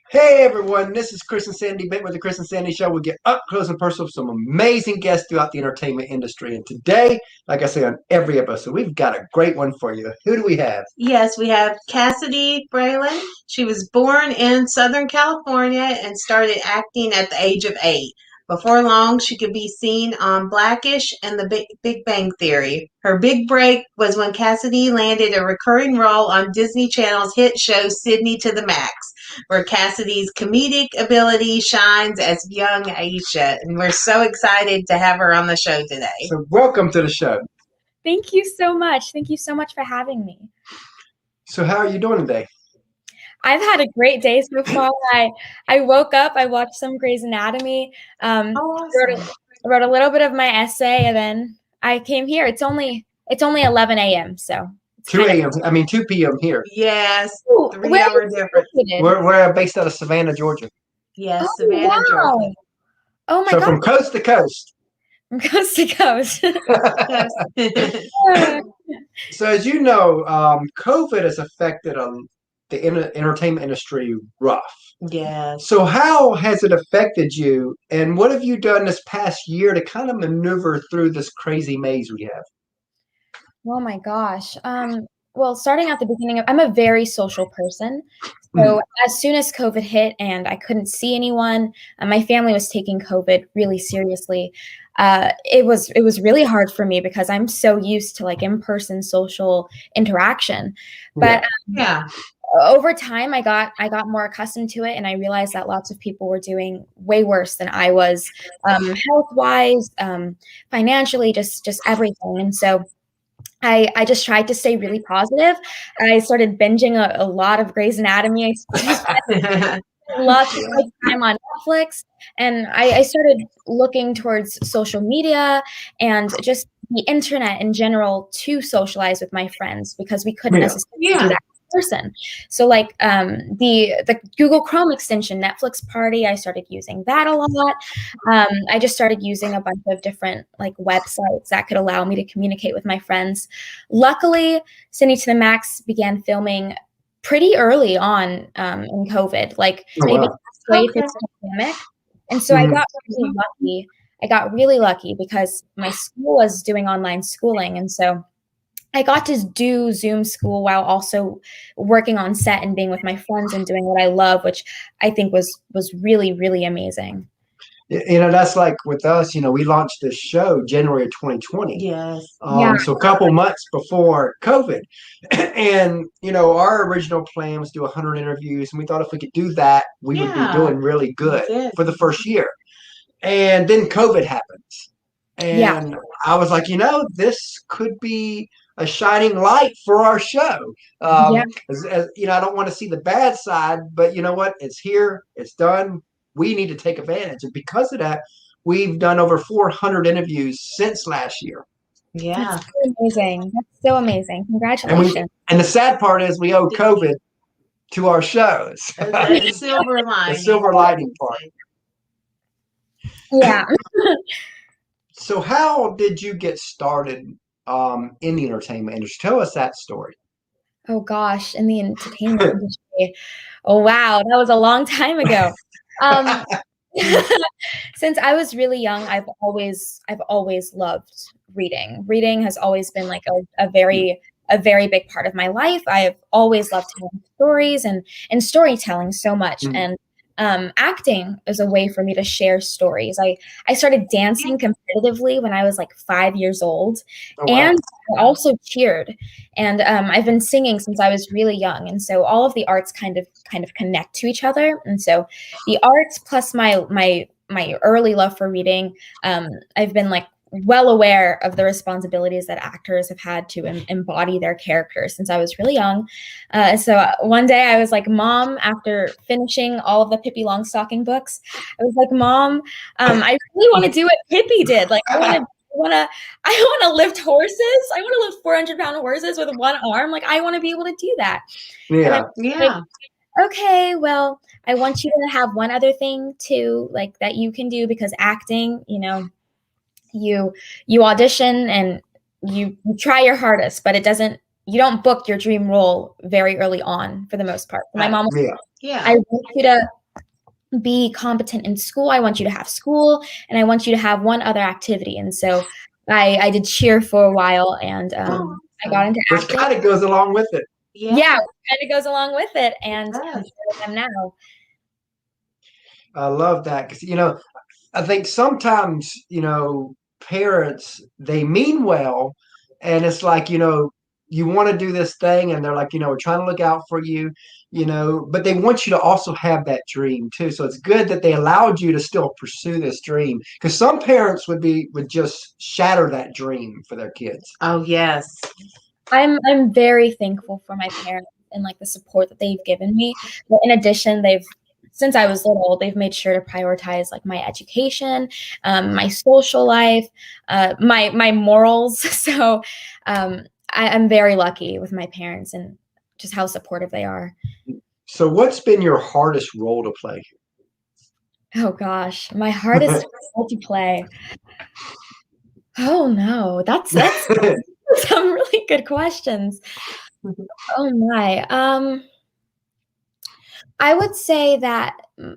Hey everyone, this is Chris and Sandy Bent with the Chris and Sandy Show. We get up close and personal with some amazing guests throughout the entertainment industry. And today, like I say on every episode, we've got a great one for you. Who do we have? Yes, we have Cassidy Fralin. She was born in Southern California and started acting at the age of 8. Before long, she could be seen on Blackish and the Big Bang Theory. Her big break was when Cassidy landed a recurring role on Disney Channel's hit show Sydney to the Max, where Cassidy's comedic ability shines as Young Aisha. And we're so excited to have her on the show today. So welcome to the show. Thank you so much. Thank you so much for having me. So how are you doing today? I've had a great day so far. I woke up, I watched some Grey's Anatomy, Awesome. wrote a little bit of my essay, and then I came here. It's only 11 a.m. So it's 2 a.m. 2 p.m. here. Yes, Ooh, 3 hour difference. We're based out of Savannah, Georgia. Yes, Oh, Savannah, wow. Georgia. Oh my So God. from coast to coast. From coast to coast. So as you know, COVID has affected the entertainment industry rough. Yes. So how has it affected you, and what have you done this past year to kind of maneuver through this crazy maze we have? Oh my gosh. Well, starting at the beginning, I'm a very social person. So as soon as COVID hit and I couldn't see anyone, my family was taking COVID really seriously. It was really hard for me because I'm so used to like in-person social interaction. But Yeah. over time, I got more accustomed to it, and I realized that lots of people were doing way worse than I was, health-wise, financially, just everything. And so I just tried to stay really positive. I started binging a lot of Grey's Anatomy. I spent lots of time on Netflix, and I started looking towards social media and just the internet in general to socialize with my friends because we couldn't necessarily do that in person. So like the Google Chrome extension, Netflix Party, I started using that a lot. I just started using a bunch of different like websites that could allow me to communicate with my friends. Luckily, Sydney to the Max began filming pretty early on in COVID, like maybe halfway through the pandemic. And so I got really lucky. I got really lucky because my school was doing online schooling. And so I got to do Zoom school while also working on set and being with my friends and doing what I love, which I think was really, really amazing. That's like with us, we launched this show January of 2020. Yes. So a couple months before COVID. And, our original plan was to do 100 interviews. And we thought if we could do that, we would be doing really good for the first year. And then COVID happens. And I was like, this could be a shining light for our show. I don't want to see the bad side, but you know what? It's here. It's done. We need to take advantage. And because of that, we've done over 400 interviews since last year. Yeah. That's so amazing. That's so amazing. Congratulations. And the sad part is we owe COVID to our shows. The silver lining. The silver lining part. Yeah. So how did you get started in the entertainment industry? Tell us that story. Oh gosh, in the entertainment industry. Oh wow, that was a long time ago. Since I was really young, I've always loved reading. Reading has always been like a very big part of my life. I've always loved telling stories and storytelling so much. And acting is a way for me to share stories. I started dancing competitively when I was like 5 years old. Oh, wow. And I also cheered. And I've been singing since I was really young. And so all of the arts kind of connect to each other. And so the arts plus my early love for reading, I've been like well aware of the responsibilities that actors have had to embody their characters since I was really young. So one day I was like, Mom, after finishing all of the Pippi Longstocking books, I was like, Mom, I really want to do what Pippi did. Like I want to lift horses. I want to lift 400-pound horses with one arm. Like I want to be able to do that. Yeah. Like, okay, well, I want you to have one other thing too, like that you can do, because acting, you audition and you try your hardest, but you don't book your dream role very early on for the most part. My mom was like, I want you to be competent in school. I want you to have school, and I want you to have one other activity. And so I did cheer for a while, and I got into acting. Which kind of goes along with it. Yeah, kind of goes along with it, and here I am now. I love that because, I think sometimes, parents, they mean well, and it's like, you want to do this thing, and they're like, we're trying to look out for you, but they want you to also have that dream too. So it's good that they allowed you to still pursue this dream, because some parents would just shatter that dream for their kids. Oh, yes. I'm very thankful for my parents and like the support that they've given me. But in addition, since I was little, they've made sure to prioritize like my education, my social life, my morals. So I'm very lucky with my parents and just how supportive they are. So what's been your hardest role to play? Oh gosh, my hardest role to play. Oh no, that's some really good questions. Oh my. I would say that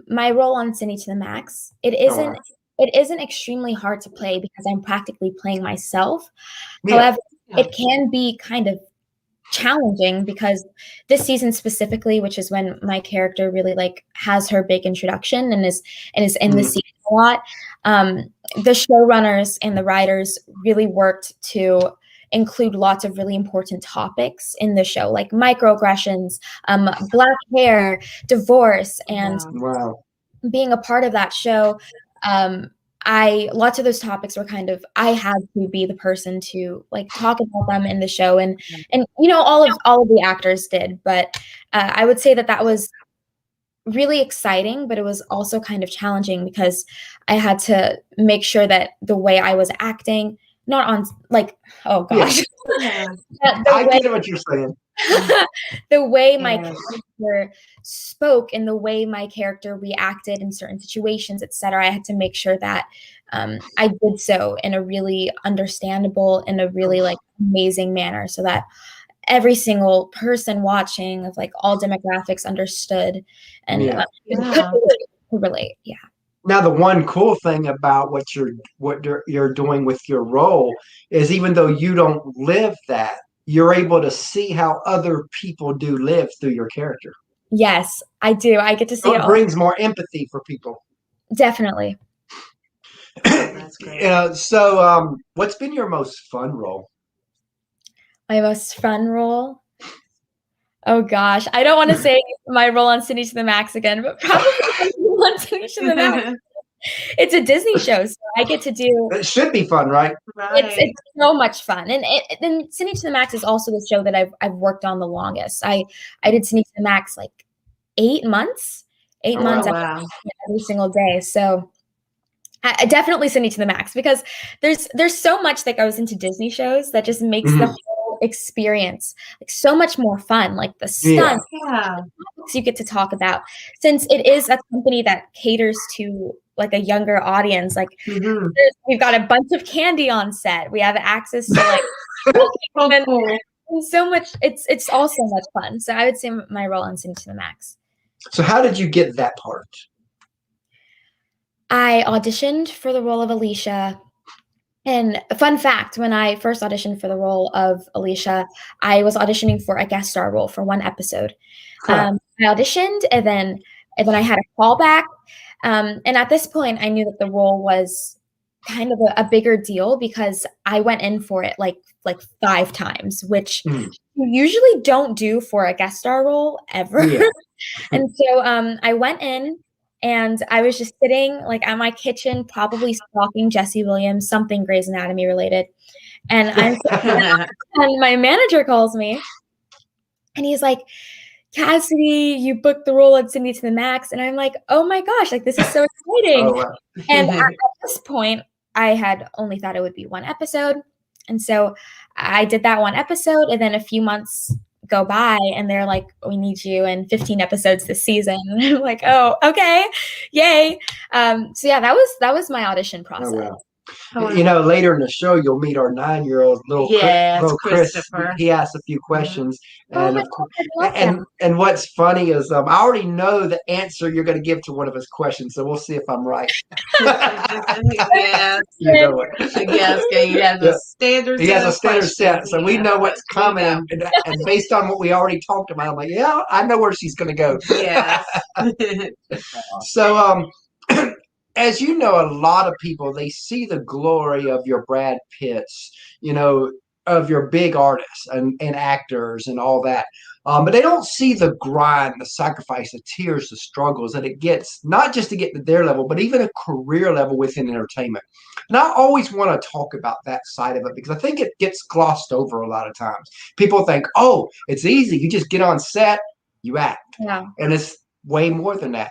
my role on Cindy to the Max, it isn't extremely hard to play because I'm practically playing myself. Yeah. However, it can be kind of challenging because this season specifically, which is when my character really like has her big introduction and is in the season a lot, the showrunners and the writers really worked to include lots of really important topics in the show, like microaggressions, Black hair, divorce, and being a part of that show. Lots of those topics were kind of, I had to be the person to like talk about them in the show, and all of the actors did, but I would say that was really exciting, but it was also kind of challenging because I had to make sure that the way I was acting, not on like, oh gosh. Yeah. I get what you're saying. The way my character spoke and the way my character reacted in certain situations, etc. I had to make sure that I did so in a really understandable and a really like amazing manner, so that every single person watching of like all demographics understood and could relate. Yeah. Now, the one cool thing about what you're doing with your role is, even though you don't live that, you're able to see how other people do live through your character. Yes, I do. I get to see it brings more empathy for people. Definitely. That's great. So what's been your most fun role? My most fun role? Oh gosh, I don't want to say my role on Cindy to the Max again, but probably on Cindy to the Max. It's a Disney show, so I get to do. It should be fun, right? It's so much fun, and Cindy to the Max is also the show that I've worked on the longest. I did Cindy to the Max like 8 months. 8 months every single day. So I definitely Cindy to the Max, because there's so much that goes into Disney shows that just makes the whole experience like so much more fun, like the stunts you get to talk about, since it is a company that caters to like a younger audience. Like we've got a bunch of candy on set, we have access to like and so much. It's all so much fun. So I would say my role on Cindy to the Max. So how did you get that part? I auditioned for the role of Alicia. And a fun fact, when I first auditioned for the role of Alicia, I was auditioning for a guest star role for one episode. I auditioned, and then I had a callback. And at this point, I knew that the role was kind of a bigger deal, because I went in for it like 5 times, which you usually don't do for a guest star role ever. Yeah. And so I went in, and I was just sitting like at my kitchen, probably stalking Jesse Williams, something Grey's Anatomy related. And and my manager calls me, and he's like, "Cassidy, you booked the role at Cindy to the Max." And I'm like, "Oh my gosh, like this is so exciting." And at this point, I had only thought it would be 1 episode. And so I did that 1 episode, and then a few months go by, and they're like, "We need you in 15 episodes this season." And I'm like, "Oh, okay, yay!" So yeah, that was my audition process. Oh, wow. Later in the show, you'll meet our 9-year-old little Chris. He asks a few questions, Oh and my of course, God, I love that. and what's funny is I already know the answer you're going to give to one of his questions, so we'll see if I'm right. Yes. You know what? I guess he has a standard He set has a of standard questions. set, so we know what's coming, and based on what we already talked about, I'm like, yeah, I know where she's going to go. Yes. So, as you know, a lot of people, they see the glory of your Brad Pitts, of your big artists and actors and all that. But they don't see the grind, the sacrifice, the tears, the struggles that it gets, not just to get to their level, but even a career level within entertainment. And I always want to talk about that side of it because I think it gets glossed over a lot of times. People think, oh, it's easy. You just get on set, you act. Yeah. And it's way more than that.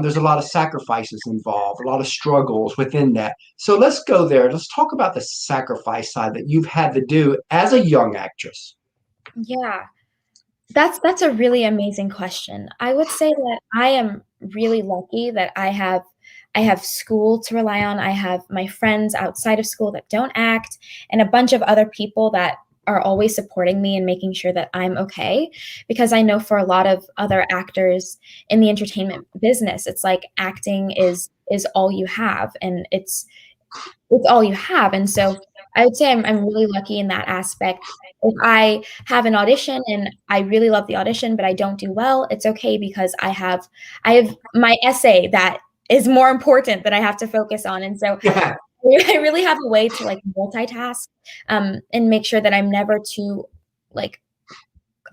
There's a lot of sacrifices involved, a lot of struggles within that. So let's go there. Let's talk about the sacrifice side that you've had to do as a young actress. Yeah, that's a really amazing question. I would say that I am really lucky that I have school to rely on. I have my friends outside of school that don't act, and a bunch of other people that are always supporting me and making sure that I'm okay. Because I know for a lot of other actors in the entertainment business, it's like acting is all you have, and it's all you have. And so I would say I'm really lucky in that aspect. If I have an audition and I really love the audition, but I don't do well, it's okay because I have my essay that is more important that I have to focus on. And so Yeah. I really have a way to like multitask and make sure that I'm never too like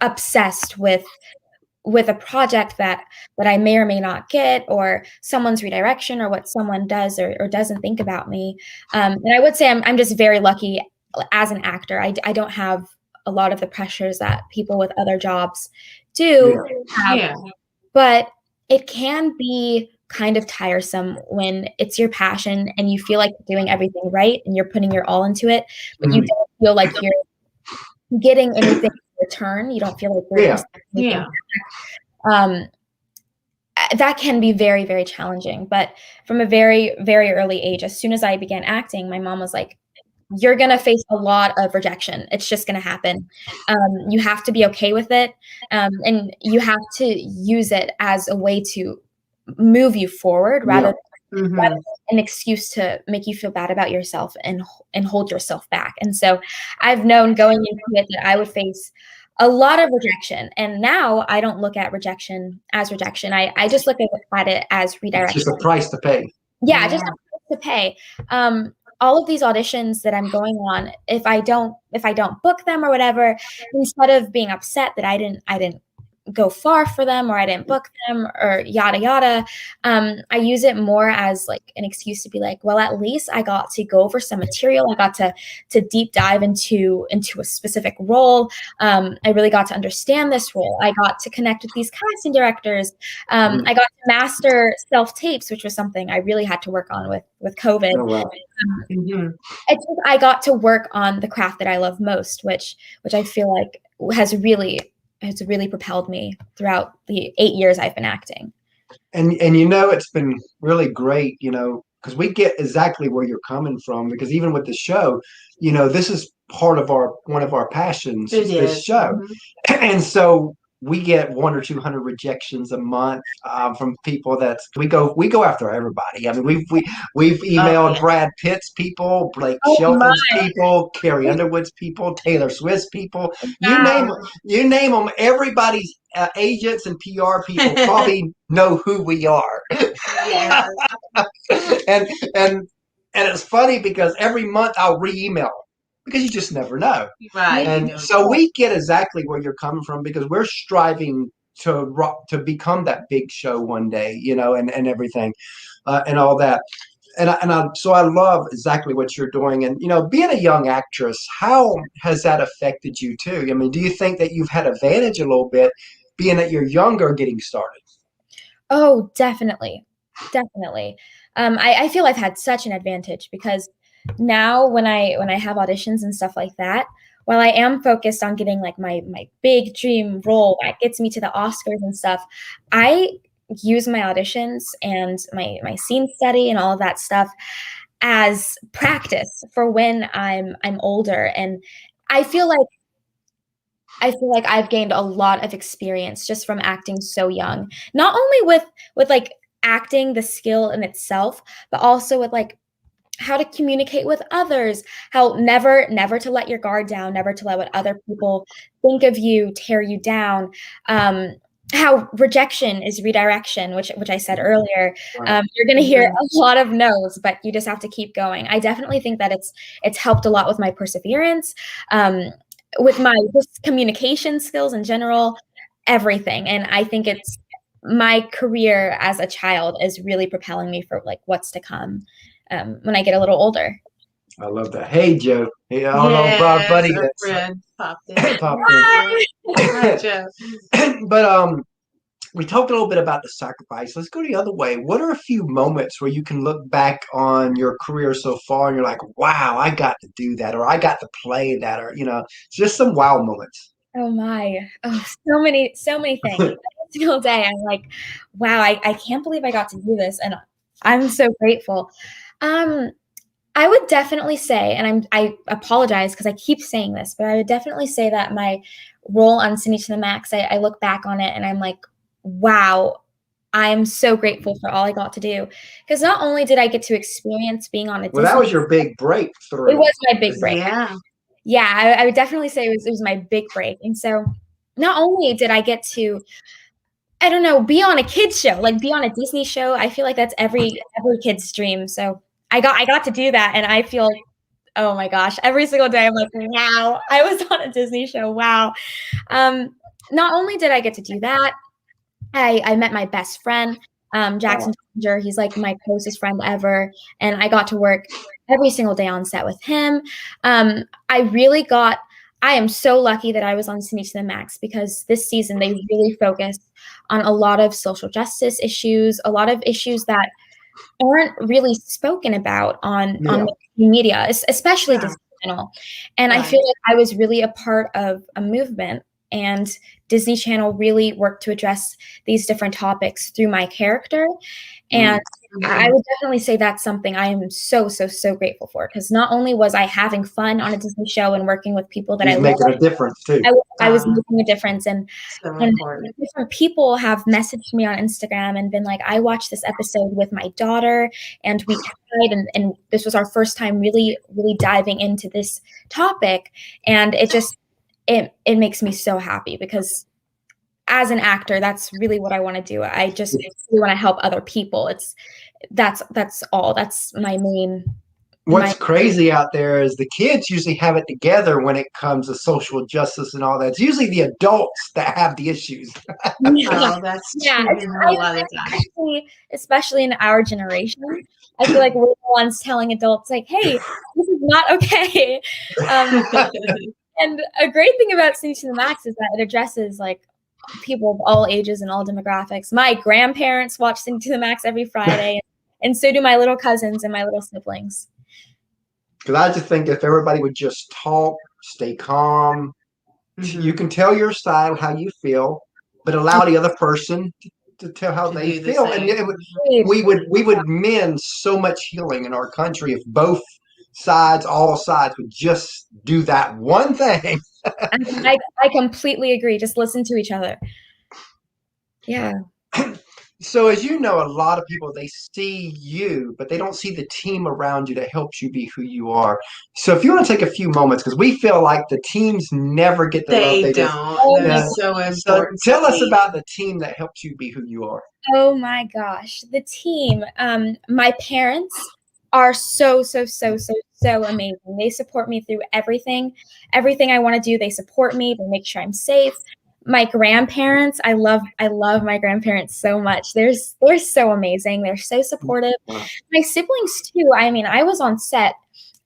obsessed with a project that I may or may not get, or someone's redirection, or what someone does or doesn't think about me. And I would say I'm just very lucky as an actor. I don't have a lot of the pressures that people with other jobs do have. Yeah. But it can be kind of tiresome when it's your passion and you feel like you're doing everything right and you're putting your all into it, but you don't feel like you're getting anything in return. You don't feel like you're Yeah. That can be very, very challenging. But from a very, very early age, as soon as I began acting, my mom was like, you're going to face a lot of rejection. It's just going to happen. You have to be okay with it. And you have to use it as a way to move you forward rather than an excuse to make you feel bad about yourself and hold yourself back. And so I've known going into it that I would face a lot of rejection. And now I don't look at rejection as rejection. I just look at it as redirection. It's just a price to pay. Yeah, just a price to pay. All of these auditions that I'm going on, if I don't book them or whatever, instead of being upset that I didn't go far for them or I didn't book them or yada yada, I use it more as like an excuse to be like, well, at least I got to go over some material. I got to deep dive into a specific role. I really got to understand this role. I got to connect with these casting directors. I got to master self-tapes, which was something I really had to work on with COVID. Oh, wow. I got to work on the craft that I love most, which I feel like has really propelled me throughout the 8 years I've been acting. And it's been really great, because we get exactly where you're coming from, because even with the show, this is part of one of our passions, this show. And so we get 100 or 200 rejections a month from people we go after everybody. I mean, we've emailed Brad Pitt's people, Blake Shelton's people, Carrie Underwood's people, Taylor Swift's people. You name them. Everybody's agents and PR people probably know who we are. Yeah. and it's funny because every month I'll re-email them, because you just never know. Right. And so we get exactly where you're coming from, because we're striving to become that big show one day, and everything, and all that. So I love exactly what you're doing. And, being a young actress, how has that affected you too? I mean, do you think that you've had advantage a little bit being that you're younger getting started? Oh, definitely. Definitely. I feel I've had such an advantage because now when I have auditions and stuff like that, while I am focused on getting like my big dream role that gets me to the Oscars and stuff, I use my auditions and my scene study and all of that stuff as practice for when I'm older. And I feel like I've gained a lot of experience just from acting so young, not only with like acting, the skill in itself, but also with like how to communicate with others, how never to let your guard down, never to let what other people think of you tear you down. How rejection is redirection, which I said earlier. You're going to hear a lot of no's, but you just have to keep going. I definitely think that it's helped a lot with my perseverance, with my just communication skills in general, everything. And I think it's my career as a child is really propelling me for like what's to come when I get a little older. I love that. Hey, Joe. Hey, I don't know, Bob, buddy. Friend popped in. Popped in. Hi, Joe. But we talked a little bit about the sacrifice. Let's go the other way. What are a few moments where you can look back on your career so far and you're like, wow, I got to do that, or I got to play that, or just some wow moments. Oh my. Oh, so many things. Every single day I'm like, wow, I can't believe I got to do this. And I'm so grateful. I would definitely say, and I apologize because I keep saying this, but I would definitely say that my role on Cindy to the Max, I look back on it and I'm like, wow, I'm so grateful for all I got to do. Because not only did I get to experience being on a Disney, that was your big breakthrough. It was my big break. Yeah, I would definitely say it was my big break. And so not only did I get to, I don't know, be on a kid's show, like be on a Disney show. I feel like that's every kid's dream. So I got to do that, and I feel, oh my gosh, every single day I'm like, wow, I was on a Disney show. Wow. Not only did I get to do that, I met my best friend, Jackson Dollinger. He's like my closest friend ever, and I got to work every single day on set with him. I am so lucky that I was on Cindy to the Max, because this season they really focused on a lot of social justice issues, a lot of issues that aren't really spoken about on media, especially Disney Channel. And I feel like I was really a part of a movement, and Disney Channel really worked to address these different topics through my character. And I would definitely say that's something I am so grateful for, because not only was I having fun on a Disney show and working with people that I love, making a difference too. I was making a difference, and different people have messaged me on Instagram and been like, I watched this episode with my daughter and we cried, and this was our first time really diving into this topic, and it makes me so happy, because as an actor, that's really what I want to do. I just really want to help other people. That's all. That's my main. What's crazy out there is the kids usually have it together when it comes to social justice and all that. It's usually the adults that have the issues. Especially in our generation. I feel like we're the ones telling adults like, hey, this is not okay. And a great thing about Cindy to the Max is that it addresses like people of all ages and all demographics. My grandparents watch Cindy to the Max every Friday, and so do my little cousins and my little siblings. Because I just think if everybody would just talk, stay calm, you can tell your side, how you feel, but allow the other person to tell how they feel. And we would mend so much healing in our country if both sides, all sides, would just do that one thing. I completely agree. Just listen to each other. Yeah. So as you know, a lot of people, they see you, but they don't see the team around you that helps you be who you are. So if you want to take a few moments, because we feel like the teams never get the love they don't. That's so important. So tell us about the team that helps you be who you are. Oh my gosh, the team. My parents are so amazing. They support me through everything I want to do. They support me. They make sure I'm safe. My grandparents, I love my grandparents so much. They're so amazing. They're so supportive. Wow. My siblings too. I mean, I was on set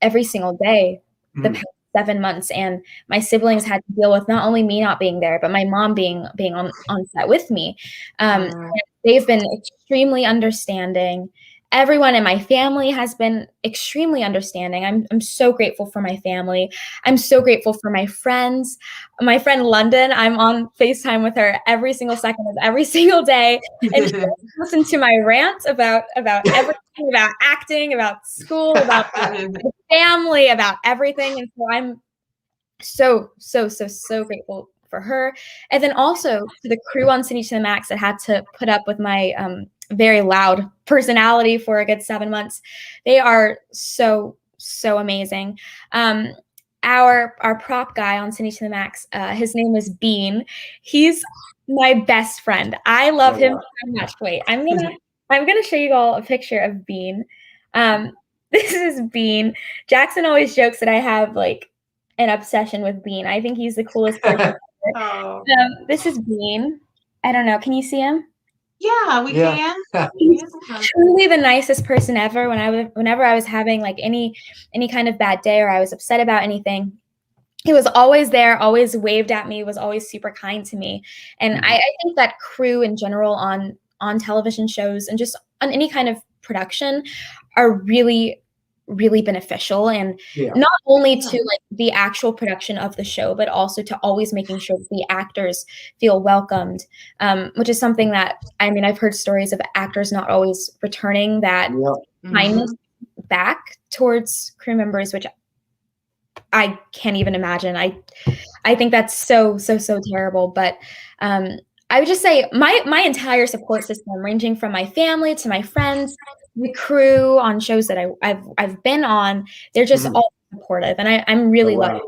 every single day the past 7 months, and my siblings had to deal with not only me not being there, but my mom being on set with me. They've been extremely understanding. everyone in my family has been extremely understanding. I'm so grateful for my family. I'm so grateful for my friends. My friend London, I'm on FaceTime with her every single second of every single day. And she listens to my rants about everything, about acting, about school, about family, about everything. And so I'm so grateful for her. And then also to the crew on City to the Max that had to put up with my very loud personality for a good 7 months. They are so amazing. Our prop guy on City to the Max, his name is Bean. He's my best friend. I love him so much. Wait, I'm gonna show you all a picture of Bean. This is Bean. Jackson always jokes that I have like an obsession with Bean. I think he's the coolest person ever. This is Bean. I don't know. Can you see him? Yeah, we can. He's truly the nicest person ever. Whenever I was having like any kind of bad day or I was upset about anything, he was always there, always waved at me, was always super kind to me. And I think that crew in general on television shows and just on any kind of production are really beneficial, and not only to like the actual production of the show, but also to always making sure that the actors feel welcomed, which is something that, I mean, I've heard stories of actors not always returning that kindness back towards crew members, which I can't even imagine. I think that's so terrible. But I would just say my entire support system, ranging from my family to my friends, the crew on shows that I've been on, they're just all supportive, and I'm really lucky.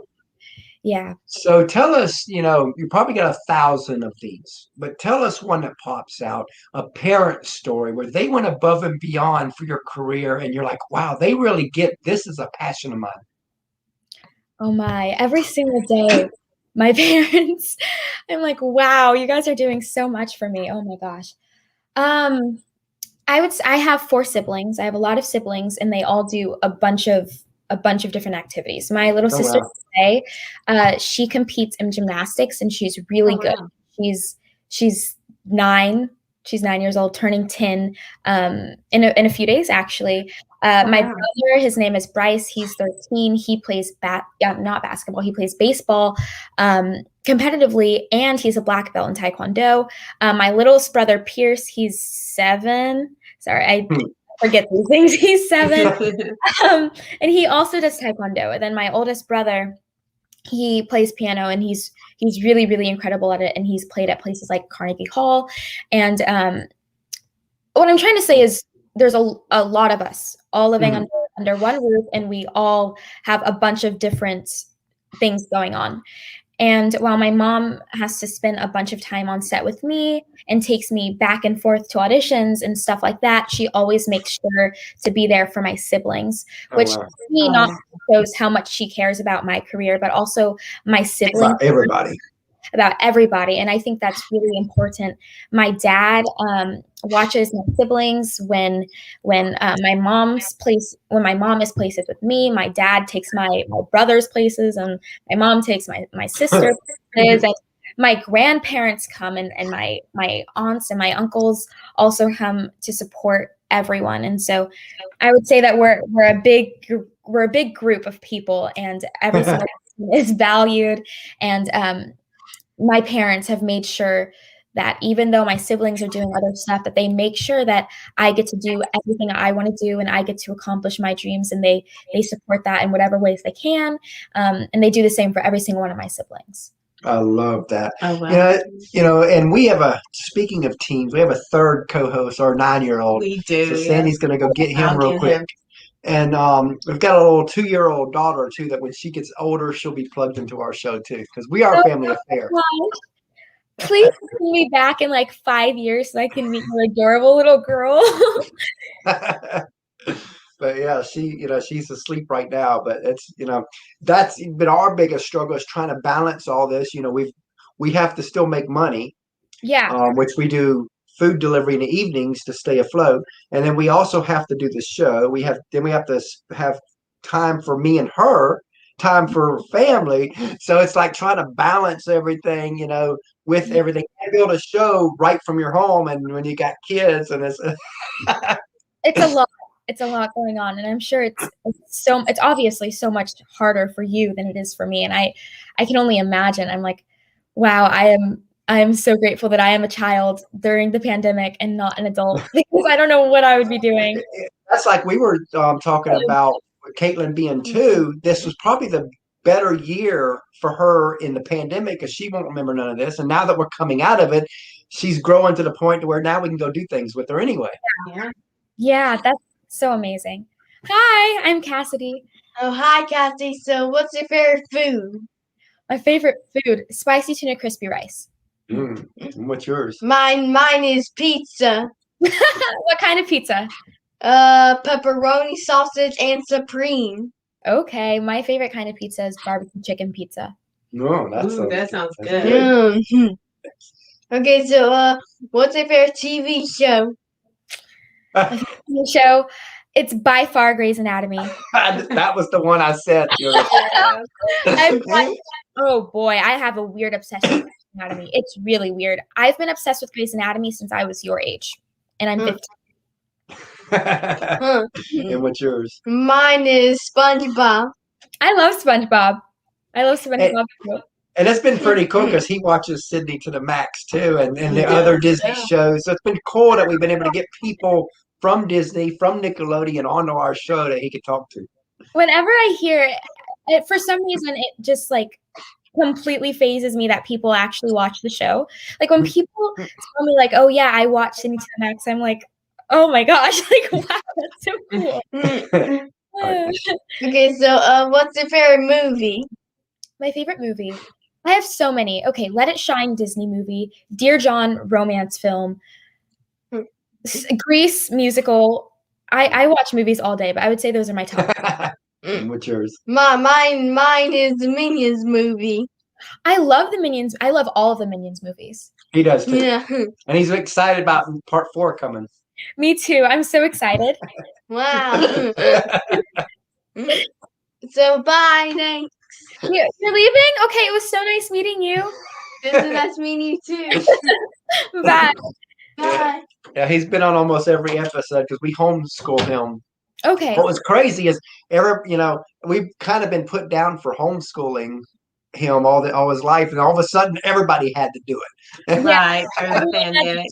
Yeah. So tell us, you probably got 1,000 of these, but tell us one that pops out, a parent story where they went above and beyond for your career, and you're like, wow, they really get this is a passion of mine. Oh my! Every single day, my parents, I'm like, wow, you guys are doing so much for me. Oh my gosh. I have 4 siblings. I have a lot of siblings, and they all do a bunch of different activities. My little sister today, she competes in gymnastics, and she's really good. Wow. She's 9. She's 9 years old, turning 10 in a few days, actually. My brother, his name is Bryce. He's 13. He plays not basketball. He plays baseball competitively, and he's a black belt in Taekwondo. My littlest brother, Pierce, he's 7. Sorry, I forget these things. He's 7. And he also does Taekwondo. And then my oldest brother, he plays piano, and he's really incredible at it. And he's played at places like Carnegie Hall. And what I'm trying to say is there's a lot of us all living under one roof, and we all have a bunch of different things going on. And while my mom has to spend a bunch of time on set with me and takes me back and forth to auditions and stuff like that, she always makes sure to be there for my siblings, which to me not shows how much she cares about my career, but also my siblings. About everybody. And I think that's really important. My dad watches my siblings when my mom is places with me. My dad takes my brother's places, and my mom takes my sister's places. And my grandparents come, and my aunts and my uncles also come to support everyone. And so I would say that we're a big group of people, and every single person is valued. And my parents have made sure that even though my siblings are doing other stuff, that they make sure that I get to do everything I want to do, and I get to accomplish my dreams, and they support that in whatever ways they can. And they do the same for every single one of my siblings. I love that. Oh, wow. And we have speaking of teams, we have a third co-host, our 9-year-old. We do. So Sandy's going to go get him real quick. And we've got a little 2-year-old daughter, too, that when she gets older, she'll be plugged into our show, too, because we are a family affair. Please bring me back in like 5 years so I can meet your adorable little girl. But yeah, she's asleep right now. But it's, that's been our biggest struggle, is trying to balance all this. We have to still make money. Yeah. Which we do food delivery in the evenings to stay afloat, and then we also have to do the show. We have to have time for me and her, time for family. So it's like trying to balance everything, with everything. You build a show right from your home, and when you got kids, and it's It's a lot. It's a lot going on, and I'm sure it's obviously so much harder for you than it is for me. And I can only imagine. I'm like, wow, I am so grateful that I am a child during the pandemic and not an adult because I don't know what I would be doing. That's like we were talking about Caitlin being 2. This was probably the better year for her in the pandemic because she won't remember none of this. And now that we're coming out of it, she's growing to the point to where now we can go do things with her anyway. Yeah, that's so amazing. Hi, I'm Cassidy. Oh, hi, Cassie. So, what's your favorite food? My favorite food, spicy tuna crispy rice. What's yours? Mine is pizza. What kind of pizza? Pepperoni, sausage, and supreme. Okay, my favorite kind of pizza is barbecue chicken pizza. No, that sounds good. Okay, so what's your favorite TV show? My favorite show, it's by far Grey's Anatomy. That was the one I said. Oh boy, I have a weird obsession with Grey's Anatomy. It's really weird. I've been obsessed with Grey's Anatomy since I was your age, and I'm 15. And what's yours? Mine is SpongeBob. I love SpongeBob. I love SpongeBob too. And it's been pretty cool because he watches Sydney to the max too, and the other Disney shows. So it's been cool that we've been able to get people from Disney, from Nickelodeon onto our show that he could talk to. Whenever I hear it, for some reason, it just like completely phases me that people actually watch the show. Like when people tell me like, oh yeah, I watch Sydney to the Max, I'm like, oh my gosh, like wow, that's so cool. Okay, so what's your favorite movie? My favorite movie. I have so many. Okay, Let It Shine Disney movie, Dear John romance film, Grease musical. I watch movies all day, but I would say those are my top. What's yours? Mine is the Minions movie. I love the Minions. I love all of the Minions movies. He does too. Yeah. And he's excited about part 4 coming. Me too. I'm so excited. Wow. So bye, thanks. You're leaving? Okay, it was so nice meeting you. It was nice meeting you too. Bye. Bye. Yeah, he's been on almost every episode because we homeschool him. Okay. What was crazy is we've kind of been put down for homeschooling him all his life, and all of a sudden everybody had to do it. Right, through the pandemic.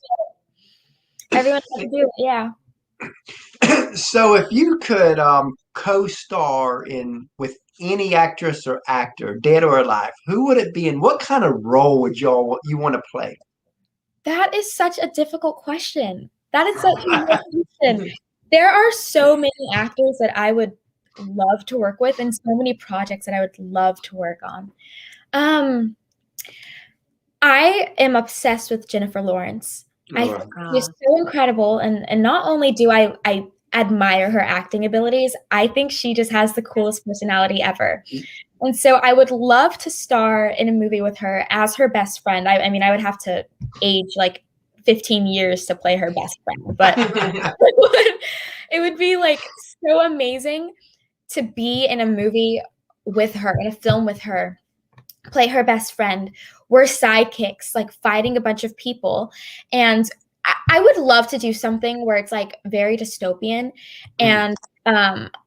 Everyone had to do it, yeah. So if you could co-star with any actress or actor, dead or alive, who would it be, and what kind of role would you want to play? That is such a difficult question. That is such a difficult question. There are so many actors that I would love to work with, and so many projects that I would love to work on. I am obsessed with Jennifer Lawrence. I think she's so incredible, and not only do I admire her acting abilities, I think she just has the coolest personality ever. And so I would love to star in a movie with her as her best friend. I mean, I would have to age like 15 years to play her best friend, but it would be like so amazing to be in a movie with her, in a film with her, play her best friend. We're sidekicks, like fighting a bunch of people. And I would love to do something where it's like very dystopian and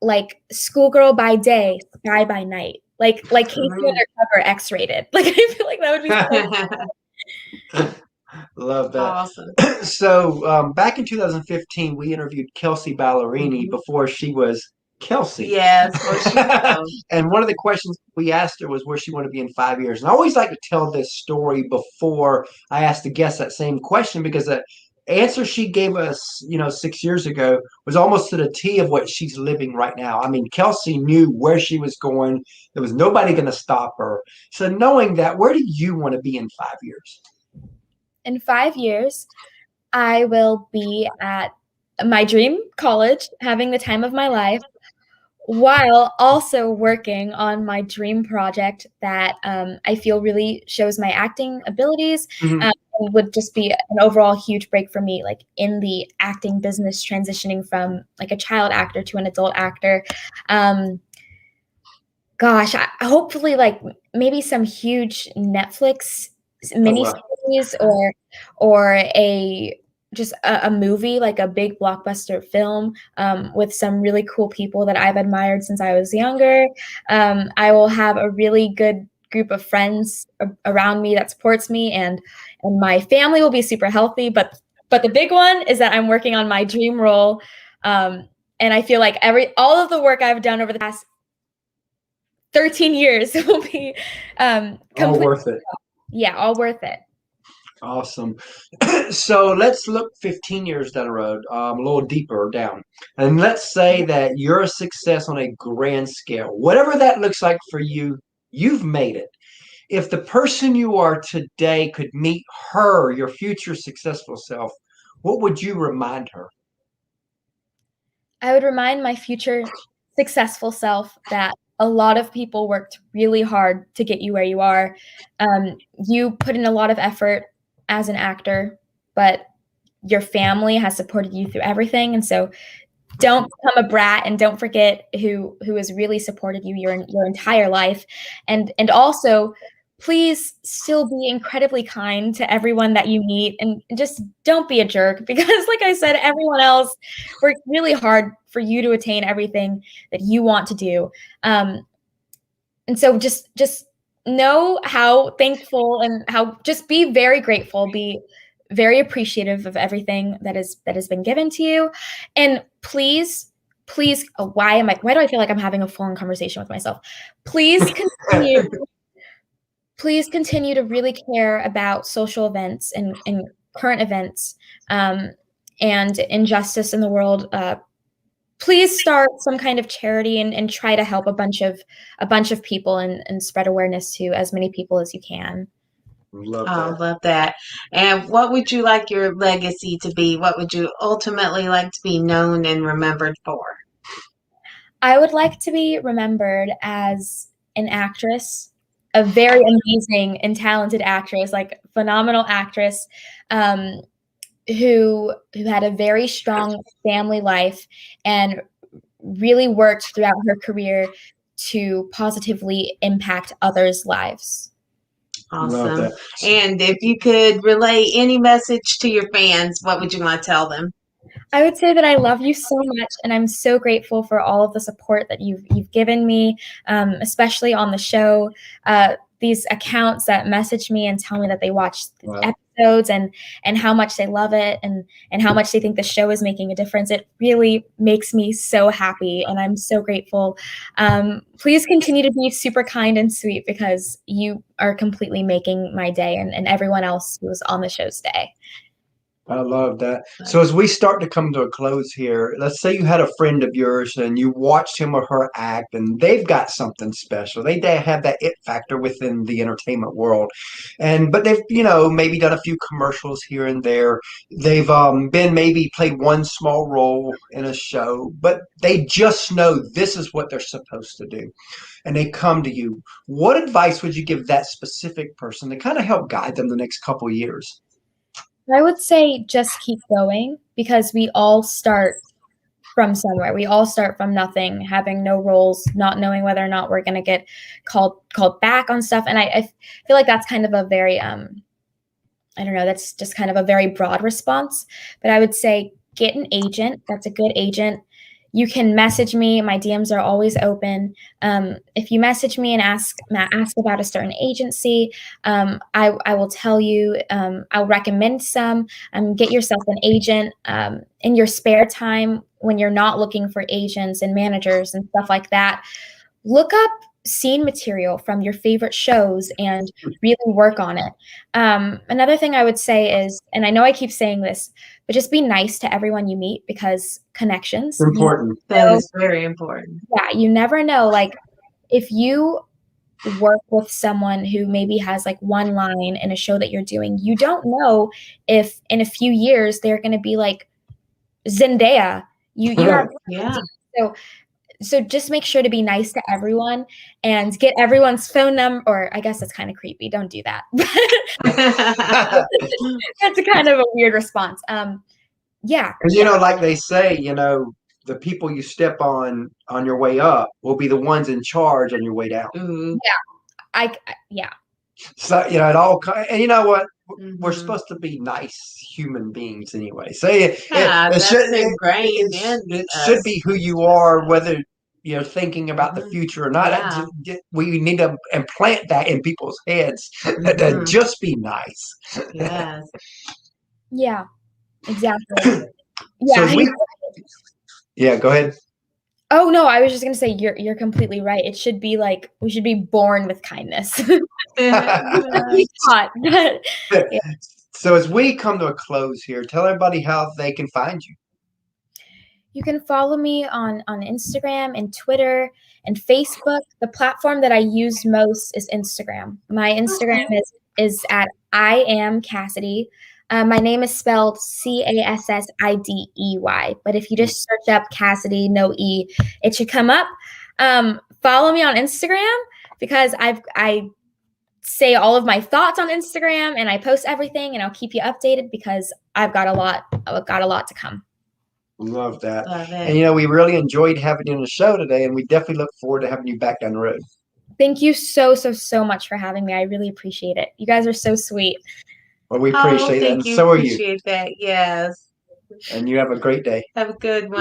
like Schoolgirl by day, Spy by night. Like Casey Undercover X-rated. Like I feel like that would be so Love that. Awesome. So back in 2015, we interviewed Kelsey Ballerini before she was Kelsey. Yes. And one of the questions we asked her was where she wanted to be in 5 years. And I always like to tell this story before I ask the guests that same question, because the answer she gave us, 6 years ago was almost to the T of what she's living right now. I mean, Kelsey knew where she was going. There was nobody going to stop her. So knowing that, where do you want to be in 5 years? In 5 years, I will be at my dream college, having the time of my life, while also working on my dream project that I feel really shows my acting abilities. And would just be an overall huge break for me, like in the acting business, transitioning from like a child actor to an adult actor. Hopefully like maybe some huge Netflix miniseries or a just a movie, like a big blockbuster film, with some really cool people that I've admired since I was younger. I will have a really good group of friends around me that supports me, and my family will be super healthy. But the big one is that I'm working on my dream role, and I feel like all of the work I've done over the past 13 years will be all worth it. Yeah, all worth it. Awesome. So let's look 15 years down the road, a little deeper down. And let's say that you're a success on a grand scale. Whatever that looks like for you, you've made it. If the person you are today could meet her, your future successful self, what would you remind her? I would remind my future successful self that a lot of people worked really hard to get you where you are. You put in a lot of effort as an actor, but your family has supported you through everything. And so don't become a brat, and don't forget who has really supported you your entire life. And also, please still be incredibly kind to everyone that you meet, and just don't be a jerk, because like I said, everyone else worked really hard for you to attain everything that you want to do. And so just know how thankful, and how just be very grateful, be very appreciative of everything that has been given to you. And please, why do I feel like I'm having a phone conversation with myself? Please continue to really care about social events and current events, and injustice in the world. Please start some kind of charity, and try to help a bunch of people, and spread awareness to as many people as you can. Love that. And what would you like your legacy to be? What would you ultimately like to be known and remembered for? I would like to be remembered as an actress, a very amazing and talented actress, like phenomenal actress, who had a very strong family life and really worked throughout her career to positively impact others' lives. Awesome. And if you could relay any message to your fans, what would you want to tell them? I would say that I love you so much, and I'm so grateful for all of the support that you've given me, especially on the show. These accounts that message me and tell me that they watched episodes, and how much they love it, and how much they think the show is making a difference. It really makes me so happy, and I'm so grateful. Please continue to be super kind and sweet, because you are completely making my day, and everyone else who was on the show's day. I love that. So as we start to come to a close here, let's say you had a friend of yours and you watched him or her act, and they've got something special. They have that it factor within the entertainment world. But they've, maybe done a few commercials here and there. They've been maybe played one small role in a show, but they just know this is what they're supposed to do. And they come to you. What advice would you give that specific person to kind of help guide them the next couple of years? I would say just keep going, because we all start from somewhere. We all start from nothing, having no roles, not knowing whether or not we're going to get called back on stuff. And I feel like that's kind of a very, I don't know, that's just kind of a very broad response. But I would say get an agent. That's a good agent. You can message me. My DMs are always open. If you message me and ask about a certain agency, I will tell you. I'll recommend some. Get yourself an agent in your spare time when you're not looking for agents and managers and stuff like that. Look up scene material from your favorite shows and really work on it. Another thing I would say is, and I know I keep saying this, but just be nice to everyone you meet, because connections. Important. That is very important. Yeah, you never know. Like, if you work with someone who maybe has like one line in a show that you're doing, you don't know if in a few years they're going to be like Zendaya. You have So just make sure to be nice to everyone and get everyone's phone number, or I guess that's kind of creepy. Don't do that. That's a kind of a weird response. Yeah. Because, like they say, the people you step on your way up will be the ones in charge on your way down. Mm-hmm. Yeah. Yeah. So, it all, and you know what? we're supposed to be nice human beings anyway. So it should be who you are, whether you're thinking about the future or not. We need to implant that in people's heads to just be nice. Yes. Yeah, exactly. Yeah. Yeah, go ahead. Oh no, I was just gonna say you're completely right. It should be like we should be born with kindness. So as we come to a close here, tell everybody how they can find you. You can follow me on Instagram and Twitter and Facebook. The platform that I use most is Instagram. My Instagram is at I am Cassidy. My name is spelled Cassidey, but if you just search up Cassidy, no E, it should come up. Follow me on Instagram because I say all of my thoughts on Instagram and I post everything, and I'll keep you updated because I've got a lot to come. Love that. And we really enjoyed having you on the show today, and we definitely look forward to having you back down the road. Thank you so much for having me. I really appreciate it. You guys are so sweet. Well, we appreciate that, and so are you. Appreciate that. Yes. And you have a great day. Have a good one.